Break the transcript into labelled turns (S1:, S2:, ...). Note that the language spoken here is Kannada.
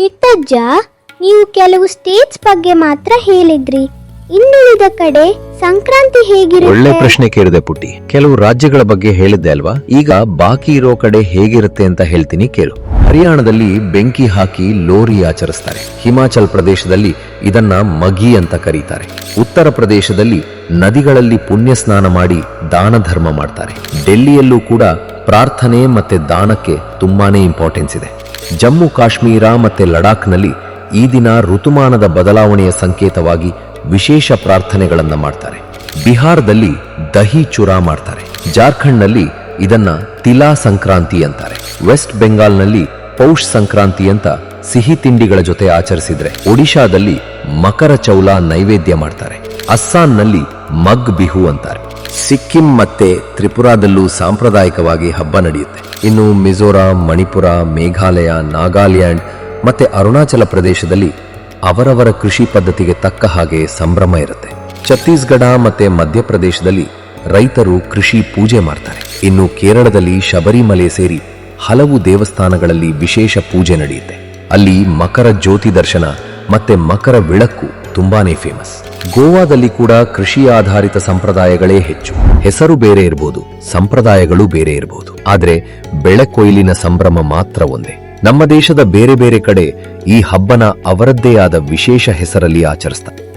S1: ಪಿಟ್ಟಜ್ಜ, ನೀವು ಕೆಲವು ಸ್ಟೇಟ್ಸ್ ಬಗ್ಗೆ ಮಾತ್ರ ಹೇಳಿದ್ರಿ. ಇನ್ನುಳಿದ ಕಡೆ ಸಂಕ್ರಾಂತಿ
S2: ಒಳ್ಳೆ
S1: ಹೇಗಿರುತ್ತೆ?
S2: ಪ್ರಶ್ನೆ ಕೇಳಿದೆ ಪುಟ್ಟಿ. ಕೆಲವು ರಾಜ್ಯಗಳ ಬಗ್ಗೆ ಹೇಳಿದ್ದೆ ಅಲ್ವಾ, ಈಗ ಬಾಕಿ ಇರೋ ಕಡೆ ಹೇಗಿರುತ್ತೆ ಅಂತ ಹೇಳ್ತೀನಿ ಕೇಳು. ಹರಿಯಾಣದಲ್ಲಿ ಬೆಂಕಿ ಹಾಕಿ ಲೋರಿ ಆಚರಿಸ್ತಾರೆ. ಹಿಮಾಚಲ್ ಪ್ರದೇಶದಲ್ಲಿ ಇದನ್ನ ಮಗಿ ಅಂತ ಕರೀತಾರೆ. ಉತ್ತರ ಪ್ರದೇಶದಲ್ಲಿ ನದಿಗಳಲ್ಲಿ ಪುಣ್ಯ ಸ್ನಾನ ಮಾಡಿ ದಾನ ಧರ್ಮ ಮಾಡ್ತಾರೆ. ಡೆಲ್ಲಿಯಲ್ಲೂ ಕೂಡ ಪ್ರಾರ್ಥನೆ ಮತ್ತೆ ದಾನಕ್ಕೆ ತುಂಬಾನೇ ಇಂಪಾರ್ಟೆನ್ಸ್ ಇದೆ. ಜಮ್ಮು ಕಾಶ್ಮೀರ ಮತ್ತೆ ಲಡಾಖ್ನಲ್ಲಿ ಈ ದಿನ ಋತುಮಾನದ ಬದಲಾವಣೆಯ ಸಂಕೇತವಾಗಿ ವಿಶೇಷ ಪ್ರಾರ್ಥನೆಗಳನ್ನ ಮಾಡ್ತಾರೆ. ಬಿಹಾರದಲ್ಲಿ ದಹಿ ಚುರಾ ಮಾಡ್ತಾರೆ. ಜಾರ್ಖಂಡ್ನಲ್ಲಿ ಇದನ್ನ ತಿಲಾ ಸಂಕ್ರಾಂತಿ ಅಂತಾರೆ. ವೆಸ್ಟ್ ಬೆಂಗಾಲ್ನಲ್ಲಿ ಪೌಷ್ ಸಂಕ್ರಾಂತಿ ಅಂತ ಸಿಹಿ ತಿಂಡಿಗಳ ಜೊತೆ ಆಚರಿಸಿದ್ರೆ, ಒಡಿಶಾದಲ್ಲಿ ಮಕರ ಚೌಲ ನೈವೇದ್ಯ ಮಾಡ್ತಾರೆ. ಅಸ್ಸಾಂನಲ್ಲಿ ಮಗ್ ಬಿಹು ಅಂತಾರೆ. ಸಿಕ್ಕಿಂ ಮತ್ತೆ ತ್ರಿಪುರಾದಲ್ಲೂ ಸಾಂಪ್ರದಾಯಿಕವಾಗಿ ಹಬ್ಬ ನಡೆಯುತ್ತೆ. ಇನ್ನು ಮಿಜೋರಾಂ, ಮಣಿಪುರ, ಮೇಘಾಲಯ, ನಾಗಾಲ್ಯಾಂಡ್ ಮತ್ತೆ ಅರುಣಾಚಲ ಪ್ರದೇಶದಲ್ಲಿ ಅವರವರ ಕೃಷಿ ಪದ್ಧತಿಗೆ ತಕ್ಕ ಹಾಗೆ ಸಂಭ್ರಮ ಇರುತ್ತೆ. ಛತ್ತೀಸ್ಗಢ ಮತ್ತೆ ಮಧ್ಯಪ್ರದೇಶದಲ್ಲಿ ರೈತರು ಕೃಷಿ ಪೂಜೆ ಮಾಡ್ತಾರೆ. ಇನ್ನು ಕೇರಳದಲ್ಲಿ ಶಬರಿಮಲೆ ಸೇರಿ ಹಲವು ದೇವಸ್ಥಾನಗಳಲ್ಲಿ ವಿಶೇಷ ಪೂಜೆ ನಡೆಯುತ್ತೆ. ಅಲ್ಲಿ ಮಕರ ಜ್ಯೋತಿ ದರ್ಶನ ಮತ್ತೆ ಮಕರ ವಿಳಕ್ಕು ತುಂಬಾನೇ ಫೇಮಸ್. ಗೋವಾದಲ್ಲಿ ಕೂಡ ಕೃಷಿ ಆಧಾರಿತ ಸಂಪ್ರದಾಯಗಳೇ ಹೆಚ್ಚು. ಹೆಸರು ಬೇರೆ ಇರಬಹುದು, ಸಂಪ್ರದಾಯಗಳು ಬೇರೆ ಇರಬಹುದು, ಆದ್ರೆ ಬೆಳೆ ಕೊಯ್ಲಿನ ಸಂಭ್ರಮ ಮಾತ್ರ ಒಂದೇ. ನಮ್ಮ ದೇಶದ ಬೇರೆ ಬೇರೆ ಕಡೆ ಈ ಹಬ್ಬನ ಅವರದ್ದೇ ಆದ ವಿಶೇಷ ಹೆಸರಲ್ಲಿ ಆಚರಿಸ್ತಾರೆ.